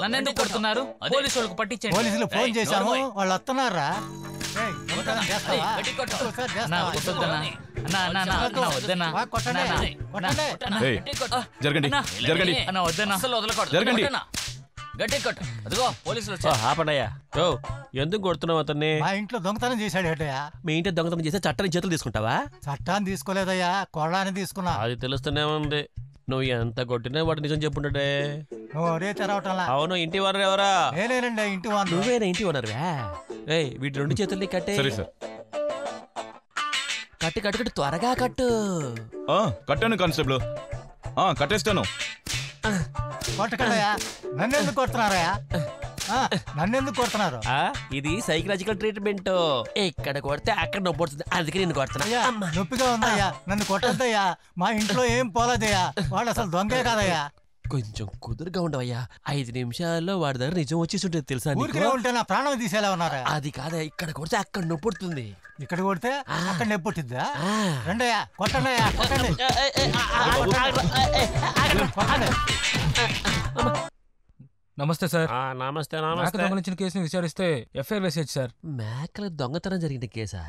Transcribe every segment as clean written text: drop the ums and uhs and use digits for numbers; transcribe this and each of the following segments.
నన్నెందుకు కొడుతున్నారు? పోలీసులకు పట్టించండి. పోలీసులు ఫోన్ చేశాము, వాళ్ళు వస్తున్నారా? ఎందుకు కొడుతున్నావు అతన్ని? మా ఇంట్లో దొంగతనం చేశాడు ఏటయ్యా. మీ ఇంట్లో దొంగతనం చేస్తే చట్టాన్ని చేతులు తీసుకుంటావా? చట్టాన్ని తీసుకోలేదయ్యా, కొరడాన్ని తీసుకున్నా. అది తెలుస్తూనే ఉంది. నువ్వు ఎంత కొట్టినా వాడు నిజం చెప్పుండే. అవును, ఇంటి ఓనర్ ఎవరా? నేనేనండి ఇంటి ఓనర్. నువ్వేనా ఇంటి ఓనర్వా? వీటి రెండు చేతుల్ని కట్టే. కట్టు కట్టు కట్టు, త్వరగా కట్టు. కట్టాను కానిస్టేబుల్, కట్టేస్తాను. నన్నెందుకు కొడుతున్నారా? నన్నెందుకు కొడుతున్నారు? ఇది సైకలాజికల్ ట్రీట్మెంట్. ఇక్కడ కొడితే అక్కడ నొప్పి పడుతుంది, అందుకే నేను కొడుతున్నా. నొప్పిగా ఉందయ్యా, నన్ను కొట్టద్దయ్యా. మా ఇంట్లో ఏం పోలేదయ్యా, వాడు అసలు దొంగే కాదయ్యా. కొంచెం కుదురుగా ఉండవయ్యా. 5 నిమిషాల్లో వాడి దగ్గర నిజం వచ్చేసి ఉంటుంది తెలుసా? ఉంటే నా ప్రాణం తీసేలా ఉన్నారా? అది కాదా, ఇక్కడ కొడితే అక్కడ నొప్పి పడుతుంది. ఇక్కడ కొడితే అక్కడ నొప్పి పుట్టిద్దా? రండయ్యా, కొట్టండియా, కొట్టండి. నమస్తే సార్. నమస్తే. దొంగలించిన కేసుని విచారిస్తే ఎఫ్ఐఆర్ వేసేది సార్. మేకల దొంగతనం జరిగిన కేసా?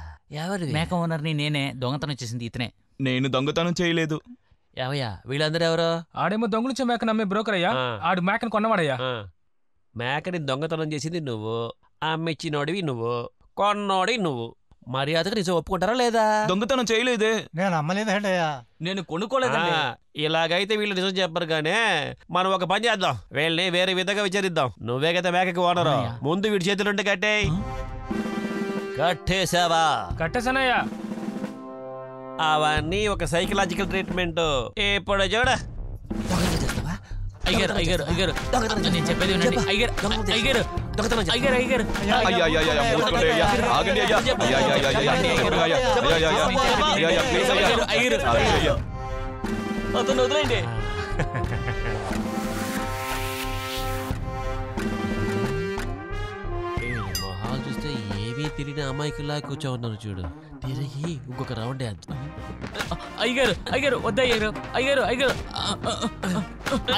ఎవరి? మేక ఓనర్ని నేనే. దొంగతనం చేసింది ఇతనే. నేను దొంగతనం చేయలేదు. ఏవయ్యా వీళ్ళందరూ ఎవరు? ఆడేమో దొంగలించే మేక నమ్మే బ్రోకర్ అయ్యా. ఆడు మేకను కొన్నవాడయ్యా. మేకని దొంగతనం చేసింది నువ్వు, అమ్మిచ్చినోడివి నువ్వు, కొన్నోడి నువ్వు. మర్యాదగా నిజం ఒప్పుకుంటారా లేదా? దొంగతనం చేయలేదే. నేను అమ్మలేదయ్యా. నేను కొనుక్కోలేదండి. ఇలాగైతే వీళ్ళు నిజం చెప్పరు గానే. మనం ఒక పని చేద్దాం, వీళ్ళని వేరే విధంగా విచారిద్దాం. నువ్వే కదా మేకకి ఓనరు, ముందు వీడి చేతులుంటే కట్టేయ్. కట్టేసావా? కట్టేసానయ్యా. అవన్నీ ఒక సైకలాజికల్ ట్రీట్మెంట్. ఇప్పుడు చూడ. అయ్యారు అయ్యారు అయ్యారు, నేను చెప్పేది వినండి. అయ్యారు అయ్యారు అయ్యారు అయ్యారు అయ్యారు, అతను వదిలేండి. మొహాలు చూస్తే ఏమీ తెలియని అమాయకులా కూర్చో ఉన్నారు చూడు. తిరిగి ఇంకొక రౌండ్ వేద్దాం. అయ్యారు అయ్యారు, వద్దయ్యారు. అయ్యారు అయ్యారు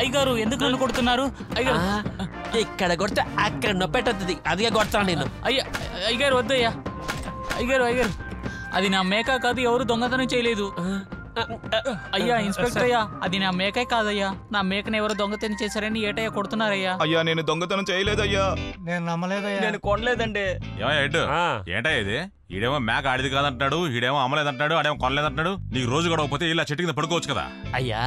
అయ్యారు, ఎందుకు నన్ను కొడుతున్నారు? అయ్యారు, ఇక్కడ కొడితే అక్కడ నొప్పెట్టద్ది, అదిగా కొడతాను నేను. అయ్యారు వద్దయ్యా. అయ్యారు అయ్యారు, అది నా మేక కాదు, ఎవరు దొంగతనం చేయలేదు. అయ్యా ఇన్స్పెక్టర్ అయ్యా, అది నా మేకే కాదయ్యా. నా మేకను ఎవరు దొంగతనం చేశారని ఏటయ్యా కొడుతున్నారయ్యా. అయ్యా నేను దొంగతనం చేయలేదయ్యా. నేను నమ్మలేదయ్యా. నేను కొనలేదండి. ఏంటా ఇది? ఈడేమో మేక ఆడిది కాదంటాడు, ఈడేమో అమ్మలేదంటాడు, ఆడేమో కొనలేదంటాడు. నీకు రోజు గడవకపోతే ఇలా చెట్టు కింద పడుకోవచ్చు కదా. అయ్యా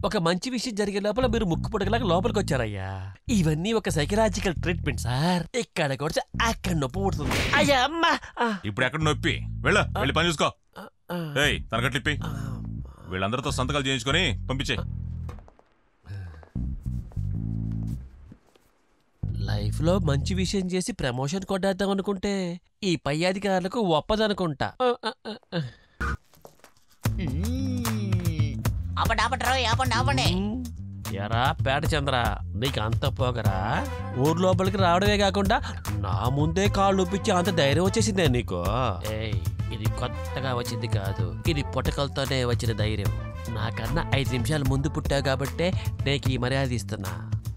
ఒక మంచి విషయం జరిగే లోపల మీరు ముక్కు పుడకలాగా లోపలికి వచ్చారయ్యా. ఇవన్నీ ఒక సైకలాజికల్ ట్రీట్మెంట్ సార్. ఇక్కడ కొడితే అక్కడ నొప్పి పుడుతుంది. అయ్యా అమ్మా, ఇప్పుడు ఎక్కడ నొప్పి? వెళ్ళి పని చూసుకో. తనకట్లిప్పి వీళ్ళందరితో సంతకాలు చేయించుకొని పంపించే. లైఫ్ లో మంచి విషయం చేసి ప్రమోషన్ కొట్టేద్దాం అనుకుంటే ఈ పై అధికారులకు ఒప్పదనుకుంటా. ఎరా పేట చంద్ర, నీకు అంత పోగరా? ఊరు లోపలికి రావడమే కాకుండా నా ముందే కాళ్ళు నొప్పించి అంత ధైర్యం వచ్చేసిందే నీకు? ఇది కొత్తగా వచ్చింది కాదు, ఇది పుట్టకలతోనే వచ్చిన ధైర్యం. నాకన్నా 5 నిమిషాలు ముందు పుట్టావు కాబట్టే నీకు ఈ మర్యాద ఇస్తున్నా,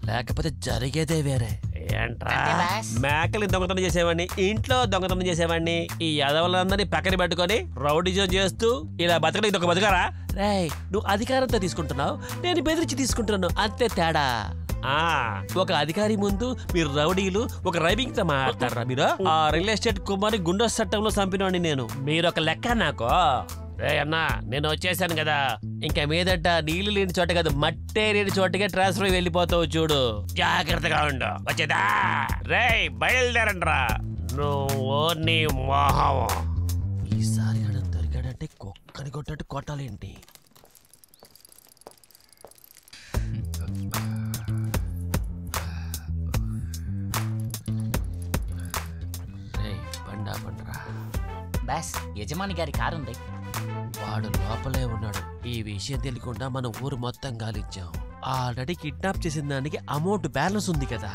లేకపోతే జరిగేదే వేరే. ఏంట్రా మేకలు దొంగతనం చేసేవాడిని, ఇంట్లో దొంగతనం చేసేవాడిని, ఈ యదవులందరినీ పక్కన పెట్టుకొని రౌడీజం చేస్తూ ఇలా బతకడం ఇది ఒక బతకారా? రేయ్ నువ్వు అధికారంతో తీసుకుంటున్నావు, నేను బెదిరించి తీసుకుంటున్నాను, అంతే తేడా. ఒక అధికారి ముందు మీరు రౌడీలు ఒక రైవింగ్ తో మాట్లాడతారా? మీరు ఆ రియల్ ఎస్టేట్ కుమారి గుండె చట్టంలో చంపినోని నేను, మీరు ఒక లెక్క నాకు. రే అన్నా నేను వచ్చేసాను కదా, ఇంకా మీదట నీళ్లు లేని చోట కాదు మట్టే లేని చోటగా ట్రాన్స్ఫర్ వెళ్ళిపోతావు చూడు, జాగ్రత్తగా ఉండు. వచ్చేదా? రే బయలుదేరండ్రా. నువ్వు నీ మొహం. ఈసారి దొరికాడంటే కుక్కని కొట్టట్టు కొట్టాలేంటి? బాస్ యజమాని గారి కారు ఉంది. వాడు లోపలే ఉన్నాడు. ఈ విషయం తెలియకుండా మనం ఊరు మొత్తం గాలిచ్చాం. ఆల్రెడీ కిడ్నాప్ చేసిన దానికి అమౌంట్ బ్యాలెన్స్ ఉంది కదా.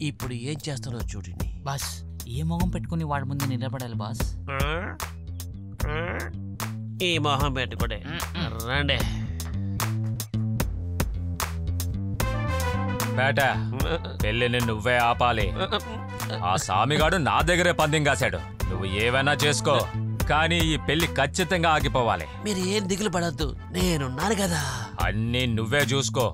ఇప్పుడు ఏం చేస్తున్నావు చూడండి. బాస్ ఏ మొహం పెట్టుకుని వాడి ముందు నిలబడాలి బాస్? ఈ మొహం పెట్టుకోండి రండి. బేట పెళ్ళిని నువ్వే ఆపాలి. ఆ సామిగాడు నా దగ్గరే పందెం కాశాడు. నువ్వు ఏవైనా చేసుకో, కానీ ఈ పెళ్లి ఖచ్చితంగా ఆగిపోవాలి. మీరు ఏం దిగులు పడద్దు, నేనున్నాను కదా. అన్నీ నువ్వే చూసుకో.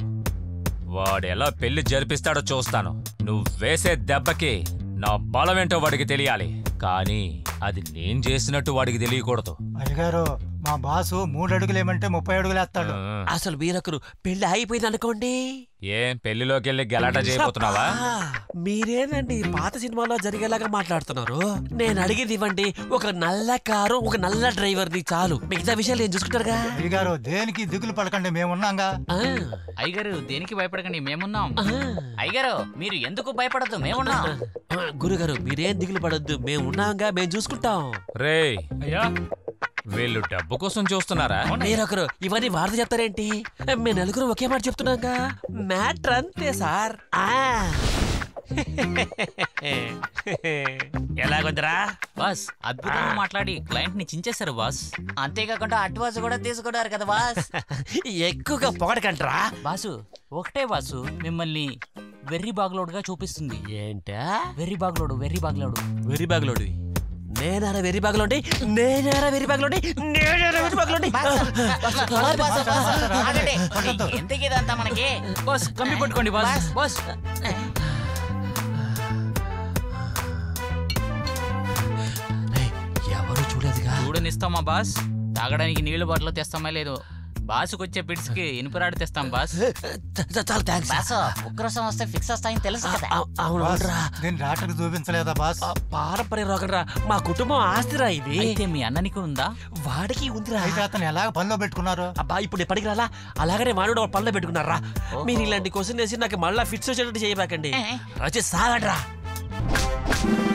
వాడు ఎలా పెళ్లి జరిపిస్తాడో చూస్తాను. నువ్వు వేసే దెబ్బకి నా బలమేంటో వాడికి తెలియాలి, కానీ అది నేను చేసినట్టు వాడికి తెలియకూడదు. అయ్యగారు మా బాసు 3 అడుగులు ఏమంటే 30 అడుగులు వేస్తాడు. అసలు మీరొకరు పెళ్లి అయిపోయింది అనుకోండి, ఏం పెళ్లిలోకి వెళ్ళి గలాట చేయబోతున్నావా? మీరేనండి పాత సినిమాలో జరిగేలాగా మాట్లాడుతున్నారు. నేను అడిగేది ఇవ్వండి, ఒక నల్ల కారు ఒక నల్ల డ్రైవర్ ని చాలు, మిగతా విషయాలు ఏం చూసుకుంటారుగా. అయ్యగారు దేనికి దిగులు పడకండి, మేమున్నాంగా. అయ్యగారు దేనికి భయపడకండి, మేమున్నాం. అయ్యగారు మీరు ఎందుకు భయపడద్దు, మేమున్నాం. గురుగారు మీరేం దిగులు పడద్దు, మేము ఉన్నాంగా, మేము చూసుకుంటాం. రేయ్, అయ్యా వీళ్ళు డబ్బు కోసం చూస్తున్నారా? మీరొకరు ఇవన్నీ వార్త చెప్తారేంటి? మేము నలుగురు ఒకే మాట చెప్తున్నాగా, మ్యాటర్ అంతే సార్. ఎలాగొందరా బాస్ అద్భుతంగా మాట్లాడి క్లయింట్ ని చించేశారు బాస్. అంతేకాకుండా అడ్వాన్స్ కూడా తీసుకున్నారు కదా బాస్. ఎక్కువగా పొగడకంట్రా. బాసు ఒకటే బాసు మిమ్మల్ని వెర్రి బాగ్లోడుగా చూపిస్తుంది. ఏంటా వెర్రి బాగ్లోడు, వెర్రి బాగ్లోడు. వెర్రి బాగులోడు? నేనారా వెర్రి బాగులోండి, నేనారా వెర్రి బాగులోండి, నేనారా వెర్రి బాగులోండి. ఎందుకు ఇదంతా మనకి? బాస్ కమ్మి పట్టుకోండి బాస్. బాస్ ఎవరు చూడదుగా. చూడనిస్తామా బాస్? తాగడానికి నీళ్లు బాటిల్ తెస్తామా లేదు? బాసుకొచ్చే పిడ్స్ కి ఇనుపరాడు తెస్తాం బాస్. చాలా థ్యాంక్స్. బాస్ ఉగ్రసం వస్తే ఫిక్స్ వస్తాయని తెలుసు కదా. అవునరా, నేను డాక్టర్కి చూపించలేదా బాస్? పారంపర్య రోగంరా, మా కుటుంబం ఆస్తిరా ఇది. అయితే మీ అన్ననికి ఉందా? వాడికి ఉందిరా. అయితే అతను ఎలాగ పనిలో పెట్టుకున్నారు? అబ్బా ఇప్పుడు నేను పనికి రాలా, అలాగనే మానవుడు పనిలో పెట్టుకున్నారా. మీరు ఇలాంటి క్వశ్చన్ వేసి నాకు మళ్ళా ఫిట్స్ వచ్చేటట్టు చేయబాకండి. రచి సాగడ్రా.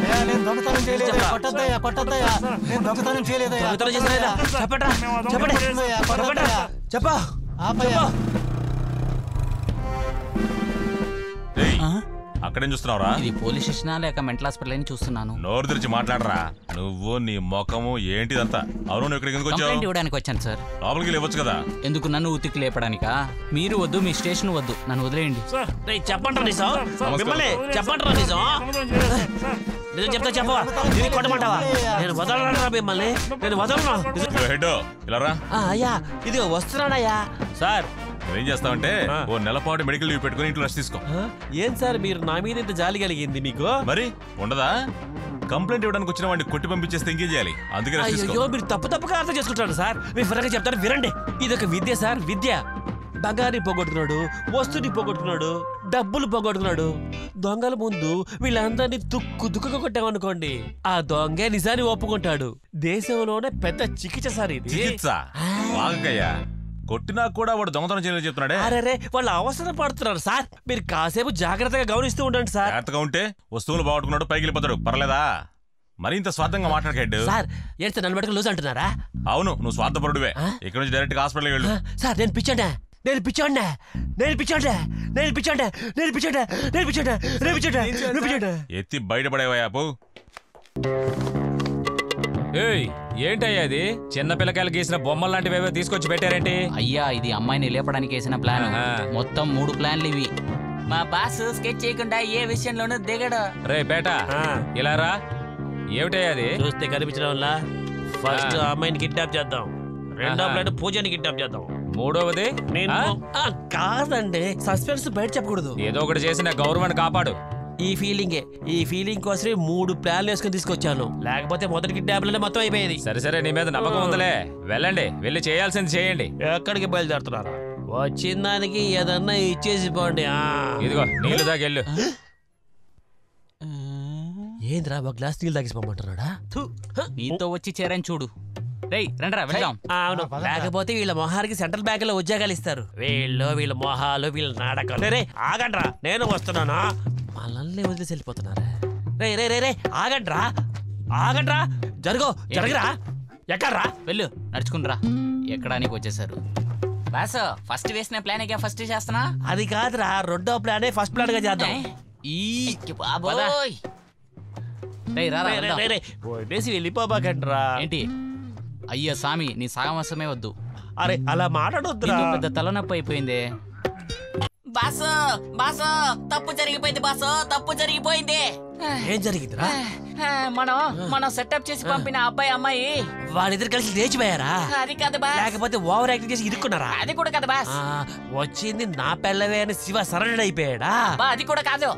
అయ్యా, నేను దొంగతనం చేయలేదయ్యా, కొట్టద్దయ్యా, కొట్టద్దయ్యా. నేను దొంగతనం చేయలేదయ్యా. దొంగతనం చేశారా? చెప్పండ్రా, చెప్పండి, కొట్టద్దయ్యా, కొట్టద్దయ్యా. చెప్పా. ఆపయ్యా. ఏయ్, అక్కడేం చూస్తున్నావురా? ఇది పోలీస్ స్టేషన్ లేక మెంటల్ హాస్పిటల్ అని చూస్తున్నాను. నోరు తెరిచి మాట్లాడరా. నువ్వు నీ ముఖము ఏంటిదంతా? అవును, నువ్వు ఇక్కడికి ఎందుకు వచ్చావు? కంప్లైంట్ ఇవ్వడానికి వచ్చాను సార్. లోపలికి లేవచ్చు కదా. ఎందుకు నన్ను ఉతికి లేపడానికా? మీరు వద్దు, మీ స్టేషన్ వద్దు, నన్ను వదిలేయండి. చెప్పండ్రా నిజం, మిమ్మల్ని చెప్పండ్రా నిజం. నిజం చెప్తా చెప్పవా? ఇది కొట్టమంటావా? నేను వదలరా మిమ్మల్ని, నేను వదలరా. హెడ్ ఇలా రా. అయ్యా ఇది వస్తున్నానయ్యా. సార్ నువ్వేం చేస్తావంటే ఓ నెలపాటు మెడికల్ లీవ్ పెట్టుకుని ఇంట్లో రెస్ట్ తీసుకో. ఏం సార్ మీరు నా మీద ఇంత జాలి కలిగింది మీకు? మరి ఉండదా? కంప్లైంట్ ఇవ్వడానికి వచ్చిన వాడిని కొట్టి పంపించేస్తే ఇంకేం చేయాలి? అందుకే రెస్ట్ తీసుకో. అయ్యో మీరు తప్పుగా అర్థం చేసుకుంటారు సార్. మీరు ఫరగా చెప్తారు వినండి. ఇదొక విద్య సార్, విద్య. బంగారు పోగొట్టుకున్నాడు, వస్తువుని పోగొట్టుకున్నాడు, డబ్బులు పోగొట్టుకున్నాడు. దొంగల ముందు వీళ్ళందరినీ దుక్కుగా కొట్టామనుకోండి, ఆ దొంగే నిజాన్ని ఒప్పుకుంటాడు. దేశంలోనే పెద్ద చికిత్స సార్ ఇది. చికిత్స వాగకయ్యా. కొట్టినా కూడా వాడు దొంగతనం చేయలేదు చెప్తున్నాడే. అరే వాళ్ళు అవసరం పడుతున్నారు సార్. మీరు కాసేపు జాగ్రత్తగా గమనిస్తూ ఉండండి సార్. జాగ్రత్తగా ఉంటే వస్తువులు బాగొట్టుకున్నాడు పైకి వెళ్ళిపోతాడు, పర్లేదా? మరి ఇంత స్వార్థంగా మాట్లాడకేడు సార్. ఏంటి నన్ను బట్టుకు లూజ్ అంటున్నారా? అవును, నువ్వు స్వార్థపరుడువే. ఇక్కడ నుంచి డైరెక్ట్ హాస్పిటల్కి వెళ్ళు. సార్ నేను పిచ్చండి, నేను పిచ్చండి, నేను పిచ్చండి, నేను పిచ్చండి, నేను పిచ్చండి, నేను పిచ్చండి, నేను పిచ్చండి, నేను పిచ్చండి. ఎత్తి బయటపడేవయ్యా పో. ఏయ్, ఏంటయ్యా ఇది? చిన్న పిల్లకాయలు గీసిన బొమ్మలు లాంటివి తీసుకొచ్చి పెట్టారేంటి? అయ్యా ఇది అమ్మాయిని లేపడానికి వేసిన ప్లాన్. మొత్తం 3 ప్లాన్లు ఇవి. మా బాస్ స్కెచ్ చేయకుండా ఏ విషయంలోనూ దిగడు. రే బేటా, ఇలా రా. ఏమిటయ్యా అది? చూస్తే కనిపించడం వల్ల ఫస్ట్ అమ్మాయిని కిడ్నాప్ చేద్దాం, రెండో ప్లాన్ పూజని కిడ్నాప్ చేద్దాం, మూడవది నేను కాదండి సస్పెన్స్ బయట చెప్పకూడదు. ఏదో ఒకటి చేసిన గవర్నమెంట్ కాపాడు. ఈ ఫీలింగ్ కోసమే 3 ప్లాన్లు వేసుకొని తీసుకొచ్చాను. లేకపోతే మొదటి కిడ్నాప్లోనే మొత్తం అయిపోయేది. సరే నీ మీద నమ్మకం ఉందిలే. వెళ్ళండి, వెళ్ళి చేయాల్సింది చేయండి. ఎక్కడికి బయలుదేరుతున్నారు? వచ్చిన దానికి ఏదన్నా ఇచ్చేసి పోండి. ఇదిగో నీళ్ళు దాకెళ్ళు. ఏంద్రా ఒక గ్లాస్ నీళ్ళు తాగిసిపోమంటున్నాడా? నీతో వచ్చి చేరని చూడు. రేయ్ రండిరా వెళ్దాం. అవును, లేకపోతే వీళ్ళ మొహానికి సెంట్రల్ బ్యాంక్ లో ఉద్యోగాలు ఇస్తారు. వీళ్ళ మొహాలు వీళ్ళ నాటకాలు. రే ఆగండ్రా, నేను వస్తున్నానా? మనల్ని వదిలేసి వెళ్ళిపోతున్నారా? రే ఆగండ్రా, జరగరా, ఎక్కడ్రా? వెళ్ళు, నడుచుకుంటురా. ఎక్కడానికి వచ్చేసారు? బాస్ ఫస్ట్ వేసిన ప్లాన్ ఫస్ట్ చేస్తున్నా. అది కాదురా, రెండో ప్లానే ఫస్ట్ ప్లాన్ గా చేద్దాం. బాబోయ్. రేయ్ రా వదిలేసి వెళ్ళిపోబాకండ్రా. ఏంటి అయ్యా సామి నీ సాగమసమే వద్దు. అరే అలా మాట్లాడొద్దురా. నీకు పెద్ద తలనొప్పి అయిపోయిందే. బాసు బాసు తప్పు జరిగిపోయింది బాసు, తప్పు జరిగిపోయింది. ఏం జరిగిందిరా? మనం సెటప్ చేసి పంపిన అబ్బాయి అమ్మాయి వాళ్ళిద్దరు కలిసి లేచిపోయారా? అది కాదు బాస్. లేకపోతే ఓవర్ యాక్టింగ్ చేసి ఇరుక్కున్నారా? అది కూడా కాదు బాస్. వచ్చింది నా పెళ్ళవే అని శివ సరెండర్ అయిపోయాడా? అది కూడా కాదు.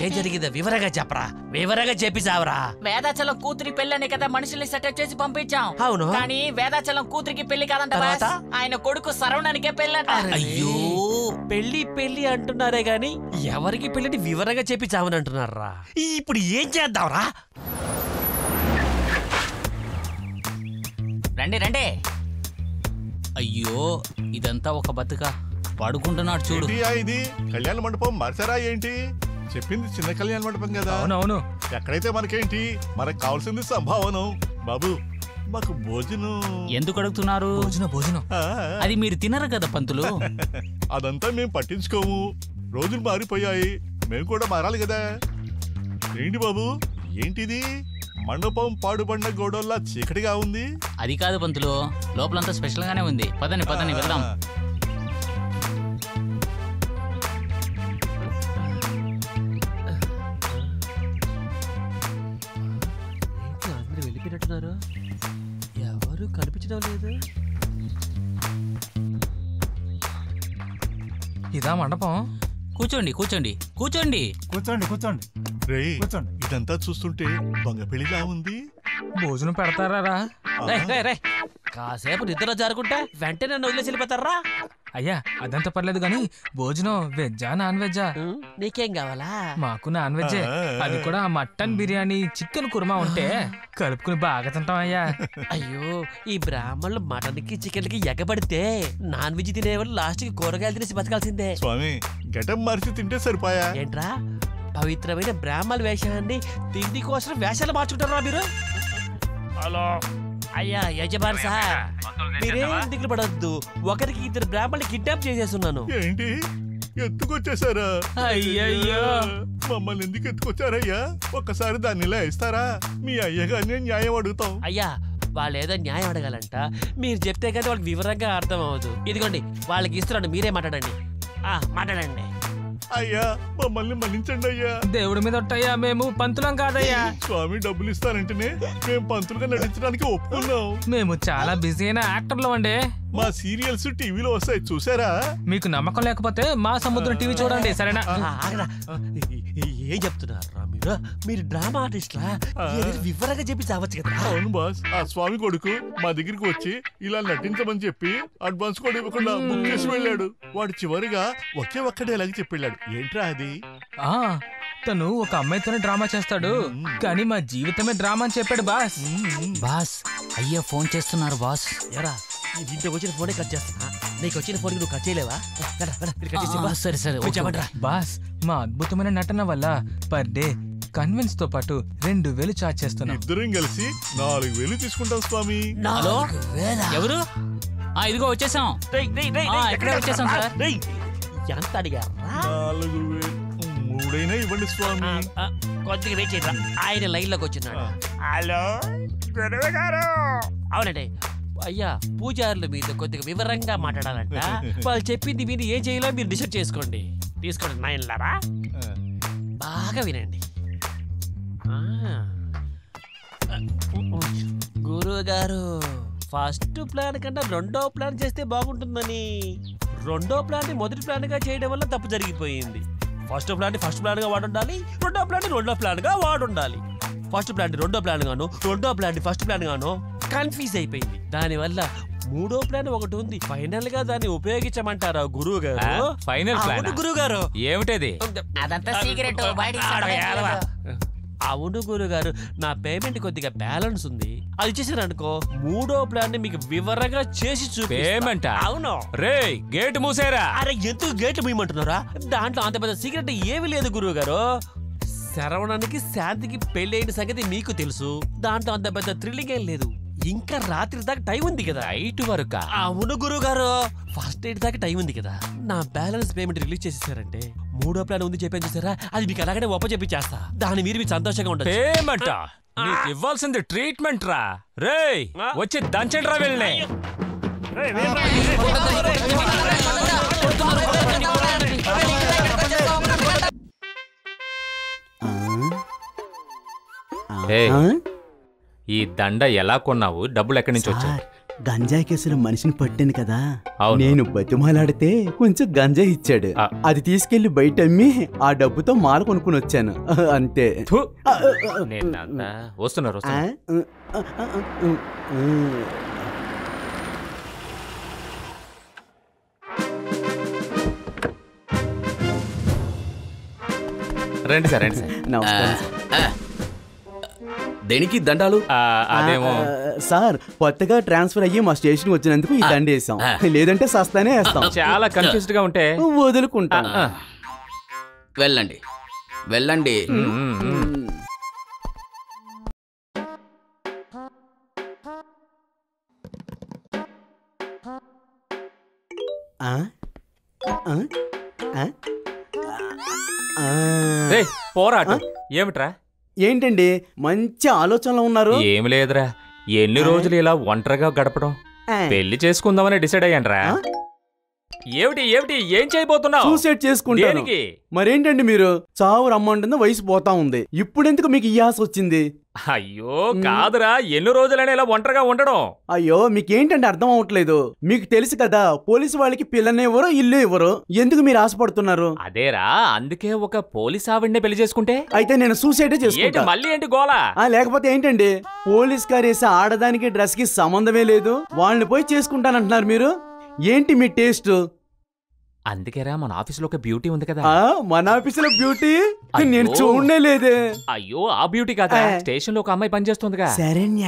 ఏం జరిగిందో వివరంగా చెప్పరా, వివరంగా చెప్పి చావరా. వేదాచలం కూతురి పెళ్ళని కదా మనుషుల్ని సెటప్ చేసి పంపించాం. అవును. కానీ వేదాచలం కూతురికి పెళ్లి కాదంట బాస్. ఆయన కొడుకు సరవణానికే పెళ్ళంట. అయ్యో పెళ్లి పెళ్లి అంటున్నారే గాని ఎవరికి పెళ్లిని వివరంగా చెప్పి చావని అంటున్నారా? ఇప్పుడు ఏం చేద్దాంరా? రండి రండి. అయ్యో ఇదంతా ఒక బతుక. పడుకుంటున్నాడు చూడు. ఇది కళ్యాణ మండపం మార్చారా ఏంటి? చెప్పింది చిన్న కళ్యాణ మండపం కదా. అవునవును. ఎక్కడైతే మనకేంటి, మనకు కావాల్సింది సంభావనం. బాబు మాకు భోజనం. ఎందుకు అడుగుతున్నారు? భోజనం అది మీరు తినరు కదా పంతులు. అదంతా మేము పట్టించుకోము. రోజులు మారిపోయాయి, మేము కూడా మారాలి కదా. ఏంటి బాబు ఏంటిది? మండపం పాడుబడిన గోడల్లా చీకటిగా ఉంది. అది కాదు పంతులు, లోపలంతా స్పెషల్ గానే ఉంది. పదని పదని వెళ్దాం. అందరూ వెళ్ళిపోయినట్టున్నారు, ఎవరు కనిపించడం లేదు. ఇదా మండపం? కూర్చోండి కూర్చోండి కూర్చోండి. కూర్చోండి కూర్చోండి రేయ్ కూర్చోండి. ఇదంతా చూస్తుంటే దొంగ పెళ్లిలా ఉంది. భోజనం పెడతారా? కాసేపు నిద్ర జారుకుంటే వెంటనే నన్ను వదిలేసి వెళ్ళిపోతారా? అయ్యా అదంతా పర్లేదు గాని భోజనం వెజ్జా నాన్ వెజ్జా? నీకేం కావాలా? మాకు నాన్ వెజ్జే. అది కూడా మటన్ బిర్యానీ, చికెన్ కుర్మా ఉంటే కలుపుకుని బాగా తింటాం అయ్యా. అయ్యో ఈ బ్రాహ్మణులు మటన్ కి చికెన్ కి ఎగబడితే నాన్ వెజ్ తినేవాళ్ళు లాస్ట్ కి కూరగాయలు తినేసి బతకాల్సిందే. స్వామి గెటం మార్చి తింటే సరిపోయా. ఏంట్రా పవిత్రమైన బ్రాహ్మణ వేషాన్ని తిండి కోసం వేషాలు మార్చుకుంటారా మీరు? హలో అయ్యా యజమాని సార్, మీరేం దిగులు పడొద్దు. ఒకరికి ఇద్దరు బ్రాహ్మణులు కిడ్నాప్ చేసేస్తున్నాను. ఏంటి ఎత్తుకొచ్చేసారా? అయ్యయ్యో మమ్మల్ని ఎందుకు ఎత్తుకొచ్చారయ్యా? ఒక్కసారి దాన్ని ఇలా ఇస్తారా? మీ అయ్యగారిని న్యాయం అడుగుతాం. అయ్యా వాళ్ళు ఏదో న్యాయం అడగాలంట, మీరు చెప్తే కానీ వాళ్ళకి వివరంగా అర్థం అవ్వదు. ఇదిగోండి వాళ్ళకి ఇస్తున్నాను, మీరే మాట్లాడండి. మాట్లాడండి. అయ్యా మమ్మల్ని మన్నించండి అయ్యా. దేవుడి మీద ఒట్టయ్యా, మేము పంతులం కాదయ్యా. స్వామి డబ్బులు ఇస్తారంటేనే మేము పంతులుగా నటించడానికి ఒప్పుకున్నాం. మేము చాలా బిజీ అయిన యాక్టర్లు అండి. మా సీరియల్స్ టీవీలో వస్తాయి చూసారా? మీకు నమ్మకం లేకపోతే మా సముద్రం టీవీ చూడండి సరేనా? ఆగరా, ఏం చెప్తున్నారా మీరు? మీరు డ్రామా ఆర్టిస్ట్లా? వివరంగా చెప్పి చావచ్చు కదా. అవును బాస్, ఆ స్వామి కొడుకు మా దగ్గరికి వచ్చి ఇలా నటించమని చెప్పి అడ్వాన్స్ కూడా ఇవ్వకుండా బుక్ చేసి వెళ్ళాడు. వాడు చివరిగా ఒకే ఒక్క డైలాగ్ చెప్పి వెళ్ళాడు. ఏంట్రా అది? తను ఒక అమ్మాయితోనే డ్రామా చేస్తాడు, కానీ మా జీవితమే డ్రామా అని చెప్పాడు బాస్. బాస్ అయ్యా ఫోన్ చేస్తున్నారు బాస్. ఎరా ఇంటికి వచ్చిన ఫోనే కట్ చేస్తున్నా, నీకు వచ్చిన ఫోన్ నువ్వు కట్ చేయలేవా? సరే సరే చెప్పండి. బాస్ మా అద్భుతమైన నటన వల్ల పర్ డే కన్వెన్స్ తో పాటు 2000 చార్జ్ చేస్తున్నాం. ఇద్దరం కలిసి 4000 తీసుకుంటాం స్వామి. హలో ఎవరు? ఇదిగో వచ్చేసాం. ఎక్కడే వచ్చేసాం సార్. ఎంత అడిగా? 4000 3 ఇవ్వండి స్వామి. కొద్దిగా వెయిట్ చేయరా, ఆయన లైన్ లోకి వచ్చినాడు. హలో గురువు గారు. అవునండి అయ్యా, పూజారుల మీద కొద్దిగా వివరంగా మాట్లాడాలంట. వాళ్ళు చెప్పింది మీరు ఏం చేయాలో మీరు డిసైడ్ చేసుకోండి. తీసుకోండి నాయనలారా, బాగా వినండి. గురువు గారు ఫస్ట్ ప్లాన్ కన్నా రెండో ప్లాన్ చేస్తే బాగుంటుందని, రెండో ప్లాన్ మొదటి ప్లాన్ గా చేయడం వల్ల తప్పు జరిగిపోయింది. ఫస్ట్ ప్లాన్ ఫస్ట్ ప్లాన్ గా వాడుండాలి, రెండో ప్లాన్ రెండో ప్లాన్ గా వాడుండాలి. ఫస్ట్ ప్లాన్ రెండో ప్లాన్ గాను, రెండో ప్లాన్ ఫస్ట్ ప్లాన్ గాను కన్ఫ్యూజ్ అయిపోయింది. దానివల్ల మూడో ప్లాన్ ఒకటి ఉంది, ఫైనల్ గా దాన్ని ఉపయోగించమంటారా గురువు గారు? ఫైనల్ ప్లాన్ గురువు గారు ఏమిటది? అదంతా సీక్రెట్. అవును గురుగారు, నా పేమెంట్ కొద్దిగా బ్యాలెన్స్ ఉంది, అది ఇచ్చేసారు అనుకో మూడో ప్లాన్ ని మీకు వివరంగా చేసి పేమెంట్. అవును రే గేట్ మూసేరా. అరే ఎందుకు గేట్లు మూయమంటున్నారా? దాంట్లో అంత పెద్ద సీక్రెట్ ఏమీ లేదు గురువు గారు. శరవణానికి శాంతికి పెళ్లి అయిన సంగతి మీకు తెలుసు, దాంట్లో అంత పెద్ద థ్రిల్లింగ్ ఏం లేదు. ఇంకా రాత్రి దాకా టైం ఉంది కదా. నైట్ వరకు? అవును గురువు గారు, ఫస్ట్ ఎయిట్ దాకా టైం ఉంది కదా. నా బ్యాలెన్స్ పేమెంట్ రిలీజ్ చేసేసారంటే మూడో ప్లాన్ ఉంది చెప్పాను చూసారా, అది మీకు అలాగనే ఒప్ప చెప్పి చేస్తా. దాని మీరు సంతోషంగా ఉండదు. పేమెంట్ నీకు ఇవ్వాల్సింది ట్రీట్మెంట్ రా. రేయ్ వచ్చి దంచండి రా వెళ్ళి. ఈ దండ ఎలా కొన్నావు? డబ్బులు ఎక్కడి నుంచి వచ్చాయి? గంజాయి కేసులో మనిషిని పట్టాను కదా, అవును. నేను బతిమాలాడితే కొంచెం గంజాయి ఇచ్చాడు. అది తీసుకెళ్లి బయట అమ్మి ఆ డబ్బుతో మాల కొనుక్కుని వచ్చాను అంతే. వస్తున్నారు. రండి సార్, రండి సార్. నమస్కారం. దేనికి దండాలు? అదేమో సార్, కొత్తగా ట్రాన్స్ఫర్ అయ్యి మా స్టేషన్ వచ్చినందుకు ఈ దండ వేసాం, లేదంటే సస్తానే వేస్తాం. చాలా కన్ఫ్యూజ్డ్ గా ఉంటే వదులుకుంటాం. వెళ్ళండి వెళ్ళండి. పోరాటం ఏమిట్రా? ఏంటండి మంచి ఆలోచనలో ఉన్నారు? ఏమి లేదురా, ఎన్ని రోజులు ఇలా ఒంటరిగా గడపడం, పెళ్లి చేసుకుందామని డిసైడ్ అయ్యాన్రా. ఏమిటి ఏమిటి ఏం చేయబోతున్నావు? సూసైడ్ చేసుకుంటాను. మరేంటండి మీరు? చావు రమ్మంటుంది, వయసు పోతా ఉంది, ఇప్పుడెందుకు మీకు ఈ ఆశ వచ్చింది? అయ్యో కాదురా, ఎన్ని రోజులైనా ఇలా ఒంటరిగా ఉండడం. అయ్యో మీకేంటంటే అర్థం అవట్లేదు. మీకు తెలుసు కదా, పోలీసు వాళ్ళకి పిల్లనే ఇవ్వరు, ఇల్లు ఇవ్వరు. ఎందుకు మీరు ఆశపడుతున్నారు? అదేరా, అందుకే ఒక పోలీస్ ఆవిడ్నే పెళ్లి చేసుకుంటే. అయితే నేను సూసైడే చేసుకుంటా. మళ్ళీ ఏంటి గోలా? లేకపోతే ఏంటండి, పోలీస్ కారు వేసే ఆడదానికి డ్రెస్ కి సంబంధమే లేదు, వాళ్ళని పోయి చేసుకుంటానంటున్నారు మీరు. ఏంటి మీ టేస్ట్? అందుకేరా మన ఆఫీసులో ఒక బ్యూటీ ఉంది కదా. మన ఆఫీసులో బ్యూటీ నేను చూడనే లేదే. అయ్యో ఆ బ్యూటీ కదా, స్టేషన్ లో ఒక అమ్మాయి పనిచేస్తుందిగా, శరణ్య.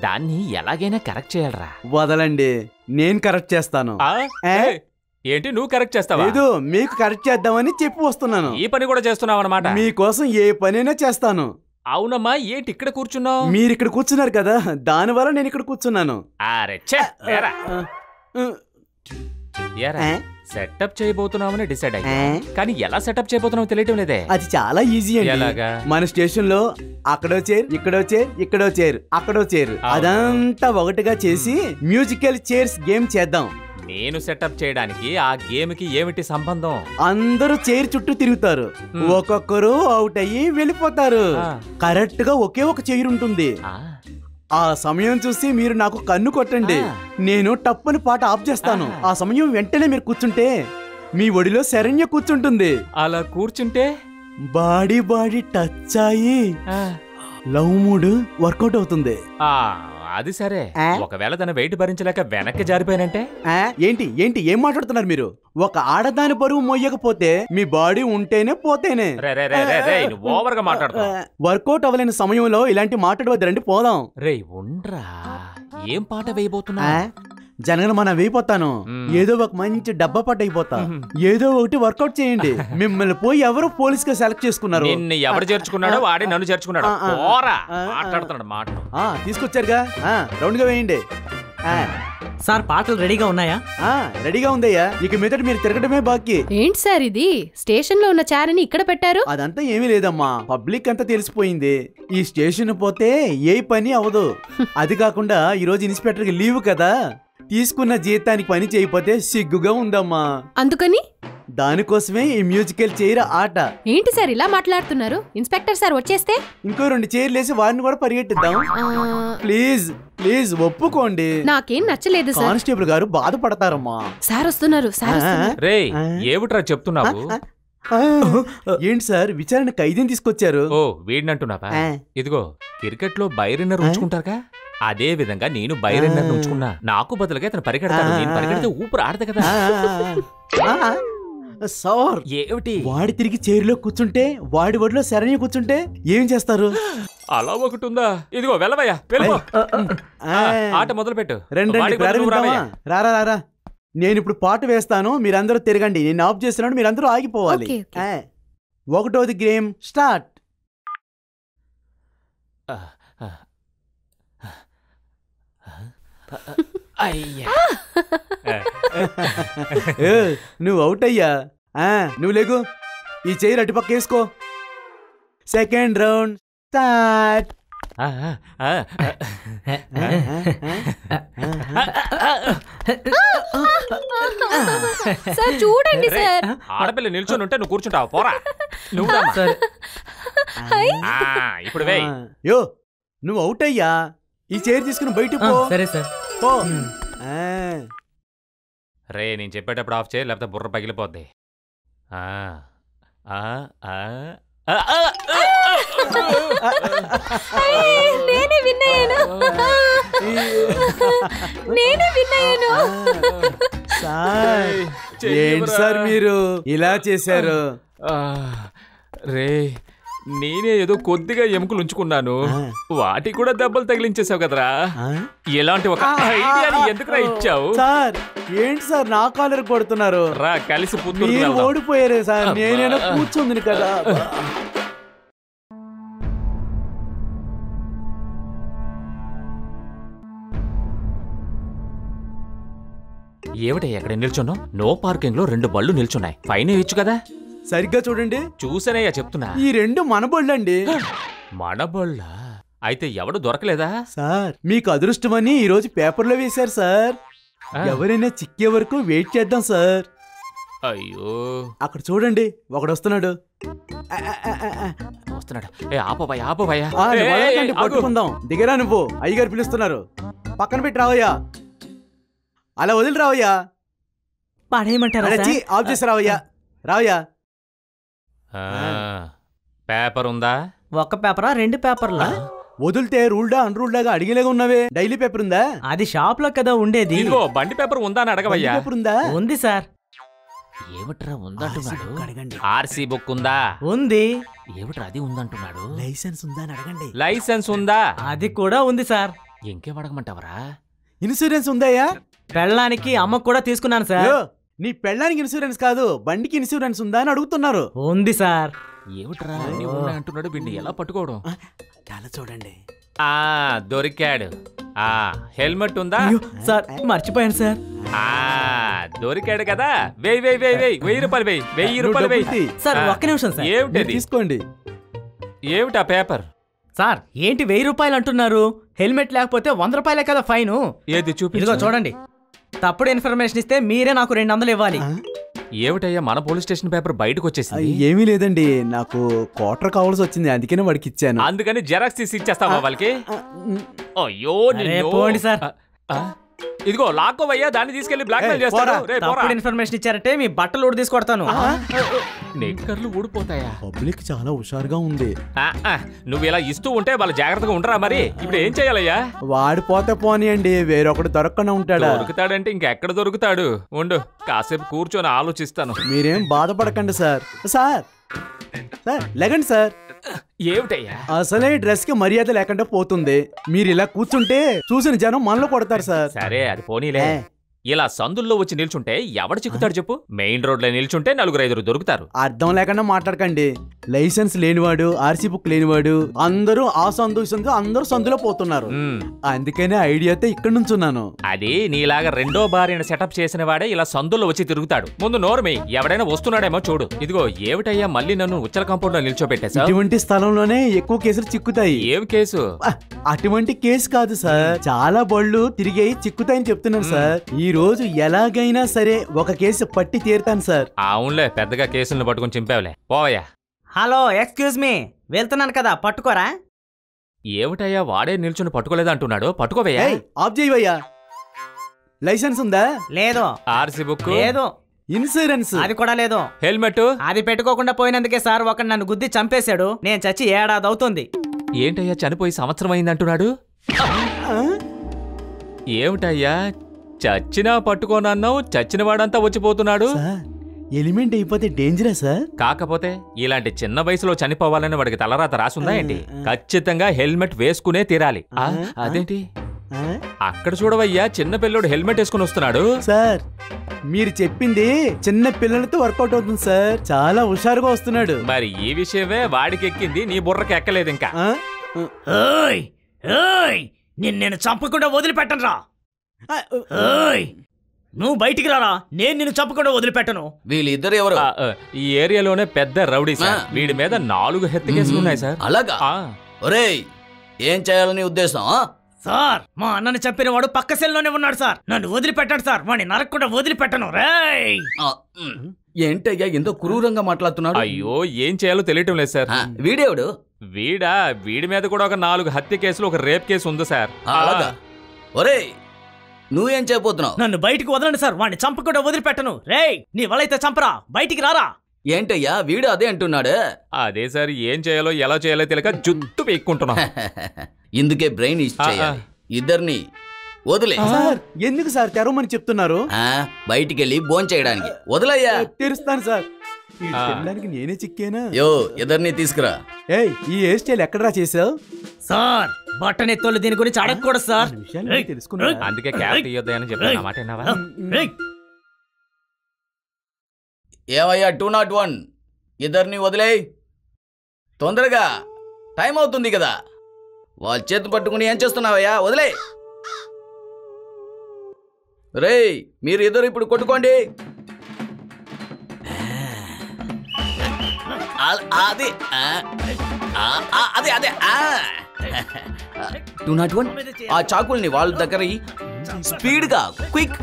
దాన్ని ఎలాగైనా కరెక్ట్ చేయాలరా. వదలండి, నేను కరెక్ట్ చేస్తాను. ఏంటి నువ్వు కరెక్ట్ చేస్తావా? లేదు, మీకు కరెక్ట్ చేద్దామని చెప్పి వస్తున్నాను. ఈ పని కూడా చేస్తున్నావు అన్నమాట. మీకోసం ఏ పనైనా చేస్తాను. అవునమ్మా, ఏంటి ఇక్కడ కూర్చున్నావు? మీరు ఇక్కడ కూర్చున్నారు కదా, దానివల్ల నేను ఇక్కడ కూర్చున్నాను. సెటప్ చేయబోతున్నామని డిసైడ్ అయ్యా, కానీ ఎలా సెటప్ చేయబోతున్నావు తెలియటం లేదే. అది చాలా ఈజీ అండి. మన స్టేషన్ లో అక్కడో చైర్, ఇక్కడో చైర్, ఇక్కడో చైర్, అక్కడో చైర్, అదంతా ఒకటిగా చేసి మ్యూజికల్ చైర్స్ గేమ్ చేద్దాం. నేను సెటప్ చేయడానికి ఆ గేమ్ కి ఏమిటి సంబంధం? అందరూ చైర్ చుట్టూ తిరుగుతారు, ఒక్కొక్కరు అవుట్ అయ్యి వెళ్ళిపోతారు. కరెక్ట్ గా ఒకే ఒక చైర్ ఉంటుంది. ఆ సమయం చూసి మీరు నాకు కన్ను కొట్టండి, నేను టప్పని పాట ఆఫ్ చేస్తాను. ఆ సమయం వెంటనే మీరు కూర్చుంటే మీ ఒడిలో శరణ్య కూర్చుంటుంది. అలా కూర్చుంటే బాడీ బాడీ టచ్ అయ్యి లవ్ మూడ్ వర్కౌట్ అవుతుంది. అది సరే, ఒకవేళ తన వెయిట్ భరించలేక వెనక్కి జారిపోయినంటే? ఏంటి ఏంటి ఏం మాట్లాడుతున్నారు మీరు? ఒక ఆడదాని బరువు మోయకపోతే మీ బాడీ ఉంటేనే పోతేనే. ఓవర్ గా మాట్లాడుతున్నావు. వర్కౌట్ అవ్వలేని సమయంలో ఇలాంటి మాట్లాడవద్దండి, పోదాం. రే ఉండ్రా, ఏం పాట వేయబోతున్నా? జనగణ మనం వేయిపోతాను, ఏదో ఒక మంచి డబ్బా పాట అయిపోతా. ఏదో ఒకటి వర్కౌట్ చేయండి. మిమ్మల్ని పోయి ఎవరు పోలీస్ గా సెలెక్ట్ చేసుకున్నారు? నిన్ను ఎవరు చేర్చుకున్నాడో వాడే నన్ను చేర్చుకున్నాడు. మాట్లాడుతున్నాడు మాటలు. తీసుకొచ్చారుగా, రౌండ్ గా వేయండి. సార్ పాటలు రెడీగా ఉన్నాయా? రెడీగా ఉందయ్యా, ఇక మీదట మీరు తిరగడమే బాకీ. ఏంటి సార్ ఇది? స్టేషన్ లో ఉన్న చారని ఇక్కడ పెట్టారు? అదంతా ఏమీ లేదమ్మా, పబ్లిక్ అంతా తెలిసిపోయింది. ఈ స్టేషన్ పోతే ఏ పని అవదు. అది కాకుండా ఈ రోజు ఇన్స్పెక్టర్ కి లీవ్ కదా, తీసుకున్న జీతానికి పని చేయకపోతే సిగ్గుగా ఉందమ్మా. అందుకని దానికోసమే ఈ మ్యూజికల్ చైర్ ఆట. ఏంటి సార్ ఇలా మాట్లాడుతున్నారు? ఇన్స్పెక్టర్ సార్ వచ్చేస్తే ఇంకో 2 చైర్లు వేసి వారిని కూడా పరిగెట్టిద్దాం. ప్లీజ్ ప్లీజ్ ఒప్పుకోండి. నాకేం నచ్చలేదు సార్. కానిస్టేబుల్ గారు బాధపడతారమ్మా. సార్ వస్తున్నారు. రే ఏమిట్రా చెప్తున్నావు? ఏంటి సార్ విచారణ ఖైదీని తీసుకొచ్చారు? ఓ వీడినంటున్నావా? ఇదిగో క్రికెట్ లో బైరన్నర్ ఉంచుకుంటారుగా, అదే విధంగా నేను బైరన్నర్ ఉంచుకున్నా. నాకు బదులుగా తను పరిగెడతాడు, నేను పరిగెడితే ఊపిరి ఆడదు కదా. సార్ ఏమిటి? వాడి తిరిగి చైర్లో కూర్చుంటే, వాడి ఒడిలో శరణ్య కూర్చుంటే ఏం చేస్తారు? అలా ఒకటి ఉందా? ఇదిగో వెళ్ళవయ్యా, ఆట మొదలు పెట్టు. రారా రారా, నేను ఇప్పుడు పాట వేస్తాను, మీరందరూ తిరగండి. నేను ఆఫ్ చేస్తున్నాను, మీరందరూ ఆగిపోవాలి. 1వ గేమ్ స్టార్ట్. నువ్వు అవుట్ అయ్యా. నువ్వు లేకు, ఈ చైర్ అటుపక్క వేసుకో. Second round start. సార్ చూడండి సార్. ఆడపిల్ల నిల్చొని ఉంటే నువ్వు కూర్చుంటావు పోరా. నువ్వు ఇప్పుడు వేయ్. యో నువ్వు అవుట్ అయ్యా. ఈ చైర్ తీసుకుని బయట పో. సరే సార్. పో. రే నేను చెప్పేటప్పుడు ఆఫ్ చేయి, లేకపోతే బుర్ర పగిలిపోద్ది. నేనే విన్నాను. సార్ ఏంటి సార్ మీరు ఇలా చేశారు? రే నేనే ఏదో కొద్దిగా ఎముకలు ఉంచుకున్నాను, వాటికి కూడా దెబ్బలు తగిలించేసావు కదరా. ఇలాంటి ఒక ఐడియాని ఎందుకురా ఇచ్చావు? సార్ ఏంటి సార్ నా కాలర్ కొడుతున్నారు? రా కలిసి మీరు ఓడిపోయారే సార్, నేనైనా కూర్చుంది కదా. ఏమిటయ్యా ఎక్కడ నిల్చున్నావు? నో పార్కింగ్ లో 2 బళ్ళు నిల్చున్నాయి, ఫైన్ ఇచ్చు కదా. సరిగ్గా చూడండి. చూసానయ్యా చెప్తున్నా. ఈ 2 మన బళ్ళండి. మన బళ్ళ? అయితే ఎవడు దొరకలేదా? సార్ మీకు అదృష్టమని ఈ రోజు పేపర్లో వేశారు సార్. ఎవరైనా చిక్కే వరకు వెయిట్ చేద్దాం సార్. అయ్యో అక్కడ చూడండి ఒకడు వస్తున్నాడు. వస్తున్నాడు. ఆపవయ్యా. పట్టుకుందాం. దిగరా నువ్వు, అయ్యగారు పిలుస్తున్నారు. పక్కన పెట్టి రావయ్యా. అలా వదిలి రావయ్యా. పడేయమంటారా? ఆఫ్ చేసి రావయ్యా. రావయ్యా. పేపర్ ఉందా? ఒక పేపరా 2 పేపర్లా? వదిలితే రూల్డా అన్రూల్డాగా అడిగేలాగా ఉన్నవే. డైలీ పేపర్ ఉందా? అది షాప్ లో కదా ఉండేది. ఇదిగో బండి పేపర్ ఉందా అని అడగవయ్యా. పేపర్ ఉందా? ఉంది సార్. ఏమిట్రా ఉందంటున్నాడు? ఆర్సీ బుక్ ఉందా? ఉంది. ఏమిట్రా అది ఉందంటున్నాడు? లైసెన్స్ ఉందా అని అడగండి. లైసెన్స్ ఉందా? అది కూడా ఉంది సార్. ఇంకేం అడగమంటావరా? ఇన్సూరెన్స్ ఉందాయా? పెళ్ళానికి అమ్మకు కూడా తీసుకున్నాను సార్. నీ పెళ్ళానికి ఇన్సూరెన్స్ కాదు, బండికి ఇన్సూరెన్స్ ఉందా అని అడుగుతున్నారు. ఉంది సార్. ఏమిట్రా అంటున్నాడు? వీడిని ఎలా పట్టుకోవడం? చాలా చూడండి. దొరికాడు. హెల్మెట్ ఉందా? సార్ మర్చిపోయాను సార్. దొరికాడు కదా. వెయ్యి 1000 రూపాయలు వెయ్యి. 1000 రూపాయలు వెయ్యి. సార్ ఒక్క నిమిషం సార్. ఏమిటి తీసుకోండి. ఏమిటా పేపర్? సార్ ఏంటి 1000 రూపాయలు అంటున్నారు? హెల్మెట్ లేకపోతే 100 రూపాయలే కదా ఫైన్. ఏది చూపి. ఇదిగో చూడండి. తప్పుడు ఇన్ఫర్మేషన్ ఇస్తే మీరే నాకు 200 ఇవ్వాలి. ఏమిటయ్యా మన పోలీస్ స్టేషన్ పేపర్ బయటకు వచ్చేసింది? ఏమీ లేదండి, నాకు క్వార్టర్ కావాల్సి వచ్చింది, అందుకనే వాడికి ఇచ్చాను. అందుకని జెరాక్స్ తీసి ఇచ్చేస్తావా వాళ్ళకి? అయ్యో పోండి సార్. ఇదిగో లాక్కోవయ్యా, దాన్ని తీసుకెళ్లి బ్లాక్ మెయిల్ చేస్తాడు. తప్పుడు ఇన్ఫర్మేషన్ ఇచ్చారంటే మీ బట్టలు ఊడి తీసుకొడతాను. నిక్కర్లు ఊడిపోతాయా? పబ్లిక్ చాలా హుషారుగా ఉంది. నువ్వు ఇలా ఇస్తూ ఉంటే వాళ్ళు జాగ్రత్తగా ఉండరా? మరి ఇప్పుడు ఏం చేయాలయ్యా? వాడు పోతే పోనీయండి, వేరొకడు దొరకకుండా ఉంటాడా? దొరుకుతాడంటే ఇంకెక్కడ దొరుకుతాడు? ఉండు కాసేపు కూర్చొని ఆలోచిస్తాను. మీరేం బాధపడకండి సార్. Sir లేకండి sir. ఏమిటయ్యా? అసలే డ్రెస్ కి మర్యాద లేకుండా పోతుంది. మీరు ఇలా కూర్చుంటే చూసిన జనం మనలో కొడతారు సార్. సరే అది పోనీలే. ఇలా సందుల్లో వచ్చి నిల్చుంటే ఎవడు చిక్కుతాడు చెప్పు? మెయిన్ రోడ్ లో నిల్చుంటే 4-5 దొరుకుతారు. అర్థం లేకుండా మాట్లాడకండి. లైసెన్స్ లేనివాడు, ఆర్సీ బుక్ లేనివాడు అందరూ ఆ సందు అందరూ సందులో పోతున్నారు. అందుకనే ఐడియాతో ఇక్కడ నుంచున్నాను. అది నీలాగా 2వ భార్యను సెటప్ చేసిన వాడే ఇలా సందుల్లో వచ్చి తిరుగుతాడు. ముందు నోర్మి, ఎవడైనా వస్తున్నాడేమో చూడు. ఇదిగో ఏమిటయ్యా మళ్ళీ నన్ను ఉచ్చల కాంపౌండ్ లో నిల్చోబెట్టేసా? ఇటువంటి స్థలంలోనే ఎక్కువ కేసులు చిక్కుతాయి. ఏం కేసు? అటువంటి కేసు కాదు సార్, చాలా బళ్ళు తిరిగాయి చిక్కుతాయని చెప్తున్నాను సార్. ఈ రోజు ఎలాగైనా సరే ఒక కేసు పట్టి తీరుతాను సార్. అవునులే, పెద్దగా కేసులను పట్టుకుని చింపావులే. పోవయ్యా. హలో ఎక్స్క్యూజ్ మీ, వెళ్తున్నాను కదా, పట్టుకోరా. ఏమిటయ్యా వాడే నిల్చుని పట్టుకోలేదా అంటున్నాడు? పట్టుకోవయ్యా. ఆఫ్ చేయవయ్యా. లైసెన్స్ ఉందా? లేదు. ఆర్సీ బుక్ లేదు. ఇన్సూరెన్స్? అది కూడా లేదు. హెల్మెట్? అది పెట్టుకోకుండా పోయినందుకే సార్ ఒకడు నన్ను గుద్ది చంపేశాడు. నేను చచ్చి 1 ఏడాది అవుతుంది. ఏంటయ్యా చనిపోయి సంవత్సరం అయింది అంటున్నాడు? ఏమిటయ్యా చచ్చినా పట్టుకోనన్నావు, చచ్చిన వాడంతా వచ్చిపోతున్నాడు. ఎలిమెంట్ అయిపోతే డేంజరా సార్? కాకపోతే ఇలాంటి చిన్న వయసులో చనిపోవాలని వాడికి తలరాత రాసుందా ఏంటి? ఖచ్చితంగా హెల్మెట్ వేసుకునే తీరాలి. అదేంటి అక్కడ చూడవయ్యా, చిన్న పిల్లడు హెల్మెట్ వేసుకుని వస్తున్నాడు. సార్ మీరు చెప్పింది చిన్న పిల్లలతో వర్కౌట్ అవుతుంది సార్, చాలా హుషారుగా వస్తున్నాడు. మరి ఈ విషయమే వాడికి ఎక్కింది, నీ బుర్రకి ఎక్కలేదు ఇంకా. నేను చంపకుండా వదిలిపెట్టను రా. నువ్వు బయటికి రారా, నేను నిన్ను చంపకుండా వదిలిపెట్టను. వీళ్ళిద్దరు ఎవరు? ఈ ఏరియాలోనే పెద్ద రౌడీ సార్. వీడి మీద 4 హత్య కేసులు ఉన్నాయి సార్. అలాగా? ఒరేయ్ ఏం చేయాలని ఉద్దేశం? సార్ మా అన్నని చంపిన వాడు పక్క సెల్లోనే ఉన్నాడు సార్. నన్ను వదిలిపెట్టాడు సార్. వాడిని నరకకుండా వదిలిపెట్టను. రేయ్ ఏంటయ్యా ఎంతో క్రూరంగా మాట్లాడుతున్నాడు? అయ్యో ఏం చేయాలో తెలియటం లేదు సార్. వీడేవాడు? వీడి మీద కూడా ఒక 4 హత్య కేసులు, ఒక రేప్ కేసు ఉంది సార్. అలాగా? ఒరేయ్ నువ్వేం చేయబోతున్నావు? నన్ను బయటికి వదలండి సార్. వాడిని చంపకుండా వదిలిపెట్టను. రేయ్ నీ వలైతే చంపరా, బయటికి రారా. ఏంటయ్యా వీడు అదే అంటున్నాడు? అదే సార్, ఏం చేయాలో ఎలా చేయాలో తెలియక జుట్టు పెక్కుంటున్నా. ఇందుకే బ్రెయిన్ ఇచ్చేయాలి. ఇద్దరిని వదిలే. సార్ ఎందుకు సార్ తెరవమని చెప్తున్నారు? బయటికి వెళ్ళి భోంచేయడానికి వదిలయ్యా. తెరుస్తాను సార్. తినడానికి నేనే చిక్కేనా? యో ఇద్దరిని తీసుకురా. ఏయ్ ఈ హెయిర్ స్టైల్ ఎక్కడరా చేసావు? సార్ బట్టని తోలు దీని గురించి అడగకూడదు సార్. అందుకే క్యారెట్ ఇయ్యొద్దని చెప్పాను. మాట విన్నావా? ఏవయ్యా 201 ఇద్దరిని వదిలే. తొందరగా టైం అవుతుంది కదా. వాళ్ళ చేతి పట్టుకుని ఏం చేస్తున్నావయ్యా? వదిలే. రేయ్ మీరు ఇద్దరు ఇప్పుడు కొట్టుకోండి. అదే అదే అదే 201 ఆ చాకుల్ని వాళ్ళ దగ్గర స్పీడ్గా క్విక్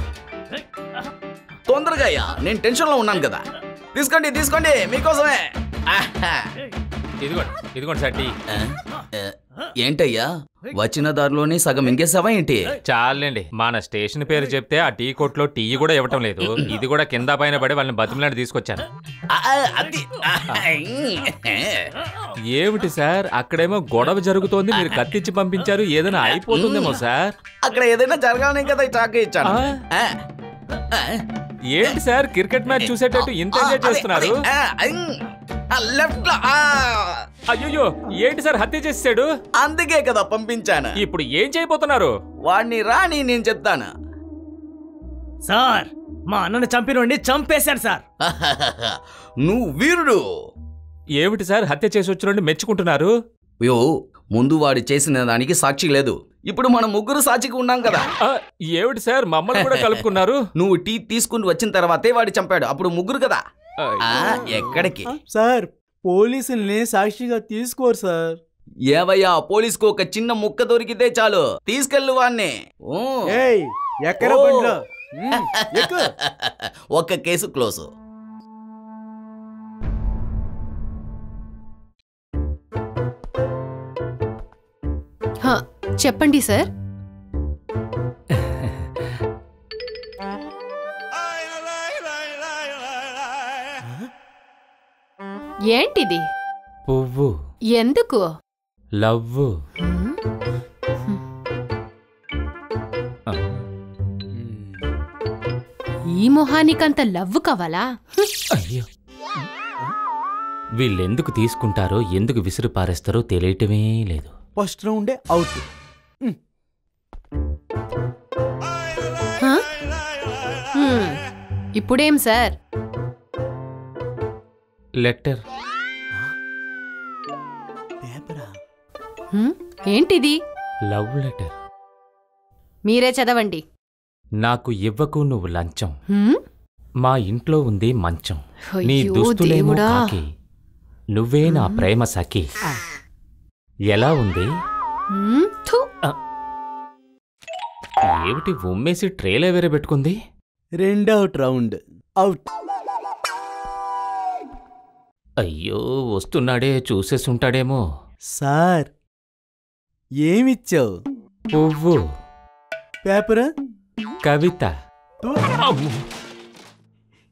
తొందరగా అయ్యా. నేను టెన్షన్లో ఉన్నాను కదా. తీసుకోండి తీసుకోండి మీకోసమే. ఇదిగోండి సార్ టీ. ఏంటయ్యా వచ్చిన దారిలోనే సగం ఇంకేసావా ఏంటి? చాలండి, మన స్టేషన్ పేరు చెప్తే ఆ టీ కొట్లో టీ కూడా ఇవ్వటం లేదు. ఇది కూడా కింద పైన పడి వాళ్ళని బతిమలాడి తీసుకొచ్చాను. ఏమిటి సార్ అక్కడేమో గొడవ జరుగుతోంది, మీరు కత్తిచ్చి పంపించారు. ఏదైనా అయిపోతుందేమో సార్. అక్కడ ఏదైనా జరగాలని కదా చాకు ఇచ్చాను. ఏంటి సార్ క్రికెట్ మ్యాచ్ చూసేటట్టు ఇంత ఎంజాయ్ చేస్తున్నారు? అయ్యో ఏంటి సార్ హత్య చేసాడు? అందుకే కదా పంపించాను. ఇప్పుడు ఏం చేయబోతున్నారు? వాడిని రాని నేను చెప్తాను. సార్ మా అన్నను చంపినోడిని చంపేశాను సార్. నువ్వు వీరుడు. ఏమిటి సార్ హత్య చేసి వచ్చినోడిని మెచ్చుకుంటున్నారు? అయ్యో ముందు వాడు చేసిన దానికి సాక్షి లేదు. ఇప్పుడు మనం ముగ్గురు సాక్షికి ఉన్నాం కదా. ఏమిటి సార్ మమ్మల్ని కూడా కలుపుకున్నారు? నువ్వు టీ తీసుకుని వచ్చిన తర్వాతే వాడు చంపాడు. అప్పుడు ముగ్గురు కదా. ఎక్కడికి సార్ పోలీసుల్ని సాక్షిగా తీసుకోరు సార్. ఏవయ్యా పోలీసుకు ఒక చిన్న ముక్క దొరికితే చాలు తీసుకెళ్ళు వాణ్ణి. ఎక్కడ బండ్లో ఒక్క కేసు క్లోజ్. చెప్పండి సార్. ఏంటిది? పువ్వు. ఎందుకు? లవ్వు. ఈ మొహానికంత లవ్వు కావాలా? అయ్యో వీళ్ళెందుకు తీసుకుంటారో ఎందుకు విసిరి పారేస్తారో తెలియటమే లేదు. ఫస్ట్ రౌండే అవుట్. ఇప్పుడేం సార్? లెటర్. ఏంటిది? Love letter. మీరే చదవండి. నాకు ఇవ్వకు నువ్వు లంచం, మా ఇంట్లో ఉంది మంచం, నీ దుస్తులేమో కాకి, నువ్వే నా ప్రేమ సఖి. ఎలా ఉంది? ఏమిటి ఉమ్మేసి ట్రేలే వేరే పెట్టుకుంది? రెండౌట్ రౌండ్ అవుట్. అయ్యో వస్తున్నాడే, చూసేసుంటాడేమో. సార్ ఏమిచ్చావు? పువ్వు. పేపర్. కవిత.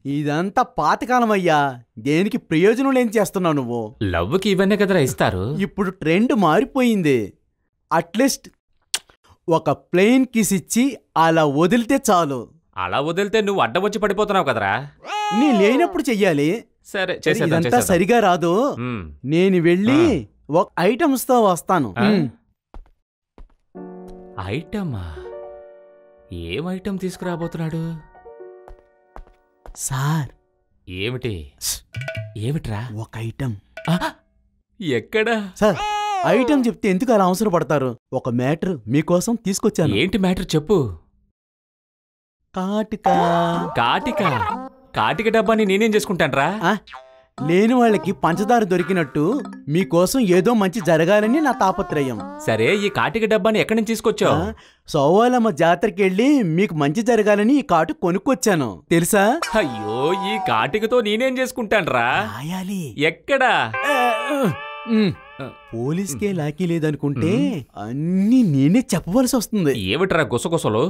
ఇదంతా పాతకాలం అయ్యా. దేనికి ప్రయోజనం లేని చేస్తున్నావు నువ్వు. లవ్కి ఇవన్నీ కదరా ఇస్తారు. ఇప్పుడు ట్రెండ్ మారిపోయింది. అట్లీస్ట్ ఒక ప్లెయిన్ కిస్ ఇచ్చి అలా వదిలితే చాలు. అలా వదిలితే నువ్వు అడ్డం వచ్చి పడిపోతున్నావు కదరా. నీ లేనప్పుడు చెయ్యాలి. సరే ఇదంతా సరిగా రాదు. నేను వెళ్ళి ఒక ఐటమ్స్ తో వస్తాను. ఐటమా? ఏం ఐటమ్ తీసుకురాబోతున్నాడు? సార్ ఏమిటి? ఏమిట్రా? ఒక ఐటమ్. ఎక్కడా? సార్ ఐటమ్ చెప్తే ఎందుకు అలా అవసరం పడతారు? ఒక మ్యాటర్ మీకోసం తీసుకొచ్చాను. ఏంటి మ్యాటర్ చెప్పు. కాటిక. కాటిక? కాటిక డబ్బాని నేనేం చేసుకుంటాన్రా? లేని వాళ్ళకి పంచదార దొరికినట్టు మీకోసం ఏదో మంచి జరగాలని నా తాపత్రయం. సరే, ఈ కాటిక డబ్బాని ఎక్కడి నుంచి తీసుకొచ్చావు? సోవాలమ్మ జాతరకి వెళ్ళి మీకు మంచి జరగాలని ఈ కాటు కొనుక్కొచ్చాను తెలుసా. అయ్యో, ఈ కాటికతో నేనేం చేసుకుంటాన్రా? ఎక్కడా? పోలీస్కే లాకీ లేదనుకుంటే అన్ని నేనే చెప్పవలసి వస్తుంది. ఏమిట్రా గుసగుసలు?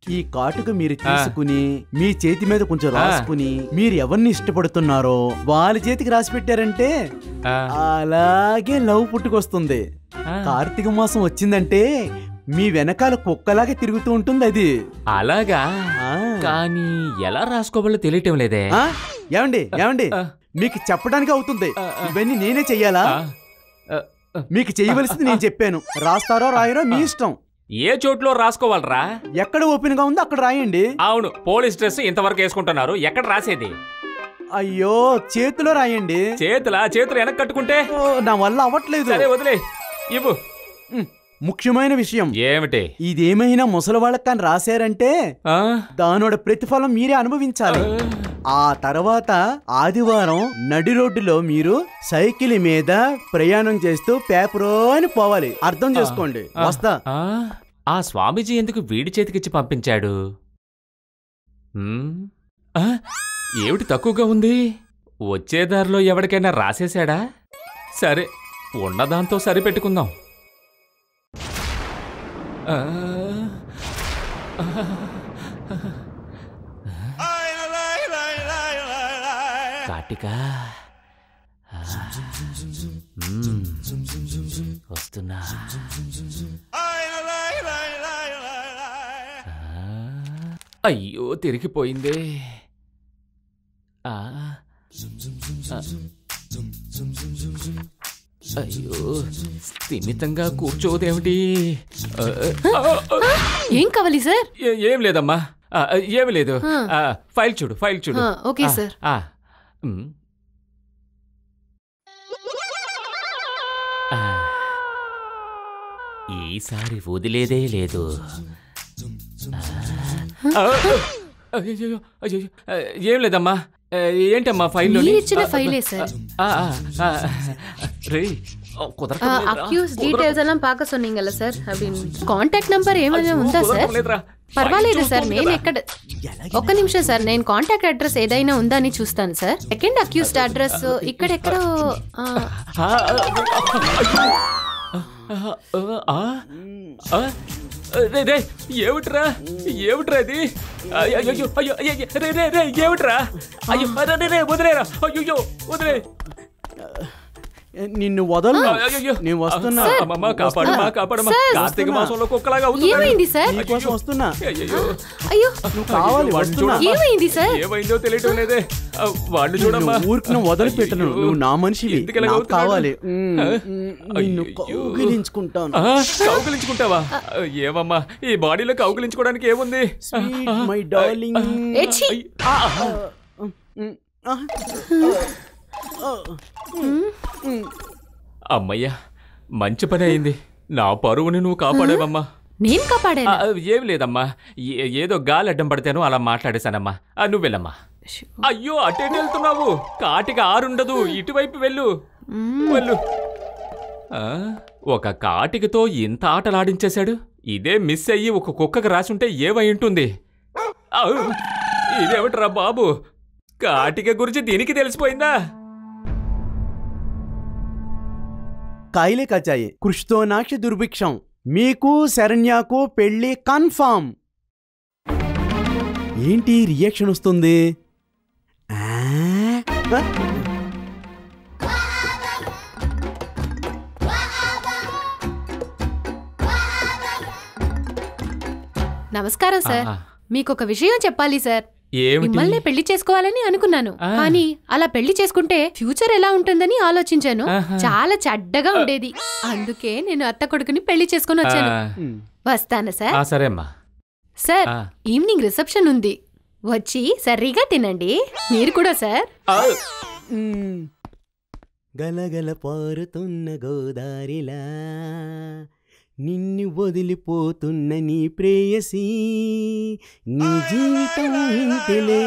ఈ కాటుక మీరు తీసుకుని మీ చేతి మీద కొంచెం రాసుకుని మీరు ఎవరిని ఇష్టపడుతున్నారో వాళ్ళ చేతికి రాసి పెట్టారంటే అలాగే లవ్ పుట్టుకొస్తుంది. కార్తీక మాసం వచ్చిందంటే మీ వెనకాల కుక్కలాగే తిరుగుతూ ఉంటుంది అది. అలాగా? కానీ ఎలా రాసుకోవాలో తెలియటం లేదే. ఏమండి ఏమండి మీకు చెప్పడానికి అవుతుంది. ఇవన్నీ నేనే చెయ్యాలా? మీకు చెయ్యవలసింది నేను చెప్పాను. రాస్తారో రాయరో మీ ఇష్టం. ఏ చోట్లో రాసుకోవాలరా? ఎక్కడ ఓపెన్ గా ఉందో అక్కడ రాయండి. అవును, పోలీస్ డ్రెస్ ఇంతవరకు వేసుకుంటున్నారు, ఎక్కడ రాసేది? అయ్యో, చేతిలో రాయండి. చేతులు వెనక్కి కట్టుకుంటే నా వల్ల అవ్వట్లేదు. సరే వదిలే, ఇవ్వు. ముఖ్యమైన విషయం ఏమిటి? ఇదేమైనా ముసలి వాళ్ళకి కానీ రాశారంటే దానోడ ప్రతిఫలం మీరే అనుభవించాలి. ఆ తర్వాత ఆదివారం నడి రోడ్డులో మీరు సైకిల్ మీద ప్రయాణం చేస్తూ పేపరో అని పోవాలి. అర్థం చేసుకోండి. వస్తా. ఆ స్వామీజీ ఎందుకు వీడి చేతికిచ్చి పంపించాడు? ఏమిటి తక్కువగా ఉంది? వచ్చే దారిలో ఎవరికైనా రాసేశాడా? సరే, ఉన్నదాంతో సరిపెట్టుకుందాం. కాటిక వస్తున్నా. అయ్యో, తిరిగిపోయిందే. అయ్యో, స్థిమితంగా కూర్చోదేమిటి? ఏం కావాలి సార్? ఏం లేదమ్మా, ఏమి లేదు. ఫైల్ చూడు, ఫైల్ చూడు. Okay sir. ఈసారి వదిలేదే లేదు. ఏం లేదమ్మా. ఏంటమ్మా ఫైల్లో? ఇచ్చిన ఫైలే సార్. அக்யூஸ் டீடைல்ஸ் எல்லாம் பார்க்க சொன்னீங்கல்ல சார். அப்படின்னு కాంటాక్ట్ నంబర్ ఏమైనా ఉందా సార్? పర్వాలేదు సార్, నేను ఎక్కడ ఒక్క నిమిషం సార్, నేను కాంటాక్ట్ అడ్రస్ ఏదైనా ఉందా అని చూస్తాను సార్. సెకండ్ అక్యూస్డ్ అడ్రస్ ఇక్కడెక్కడో. ఏమిట్రా ఇది? ఏమిట్రా? అయ్యో, వదిలేరా. అయ్యో, వదిలే. నిన్ను వదలు. నేను వస్తున్నా. కార్తీక మాసంలో కుక్కలాగా నీకోసం వస్తున్నా. నువ్వు కావాలి. ఏమైందో తెలియటం లేదే. వాళ్ళు చూడమ్మా. ఊరికి నువ్వు వదిలిపెట్టను. నువ్వు నా మనిషివి, నాకు కావాలి. కౌగిలించుకుంటాను. కౌగిలించుకుంటావా? ఏమమ్మా, ఈ బాడీలో కౌగిలించుకోవడానికి ఏముంది? My darling. అమ్మయ్యా, మంచి పని అయింది. నా పరువుని నువ్వు కాపాడావమ్మా. నేను కాపాడా? ఏం లేదమ్మా, ఏదో గాలి అడ్డం పడితేను అలా మాట్లాడేశానమ్మా. నువ్వు వెళ్ళమ్మా. అయ్యో, అటే వెళ్తున్నావు. కాటిక ఆరుండదు, ఇటువైపు వెళ్ళు. వెళ్ళు. ఒక కాటికతో ఇంత ఆటలాడించేశాడు. ఇదే మిస్ అయ్యి ఒక కుక్కకు రాసుంటే ఏమై ఉంటుంది? ఇదేమిట్రా బాబు, కాటిక గురించి దీనికి తెలిసిపోయిందా? కాయలే కాచాయి. కృషితో నాక్షి దుర్భిక్షం. మీకు శరణ్యకు పెళ్లి కన్ఫర్మ్. ఏంటి రియాక్షన్ వస్తుంది? నమస్కారం సార్. మీకు ఒక విషయం చెప్పాలి సార్. మిమ్మల్ని పెళ్లి చేసుకోవాలని అనుకున్నాను, కానీ అలా పెళ్లి చేసుకుంటే ఫ్యూచర్ ఎలా ఉంటుందని ఆలోచించాను. చాలా చెడ్డగా ఉండేది. అందుకే నేను అత్త కొడుకుని పెళ్లి చేసుకుని వచ్చాను. వస్తాను సార్. సరే అమ్మా. సార్, ఈవినింగ్ రిసెప్షన్ ఉంది, వచ్చి సరిగా తినండి. మీరు కూడా సార్. గలగల పారుతున్న గోదారిలా నిన్ను వదిలిపోతున్న నీ ప్రేయసి, నీ జీవితం ఇంతలే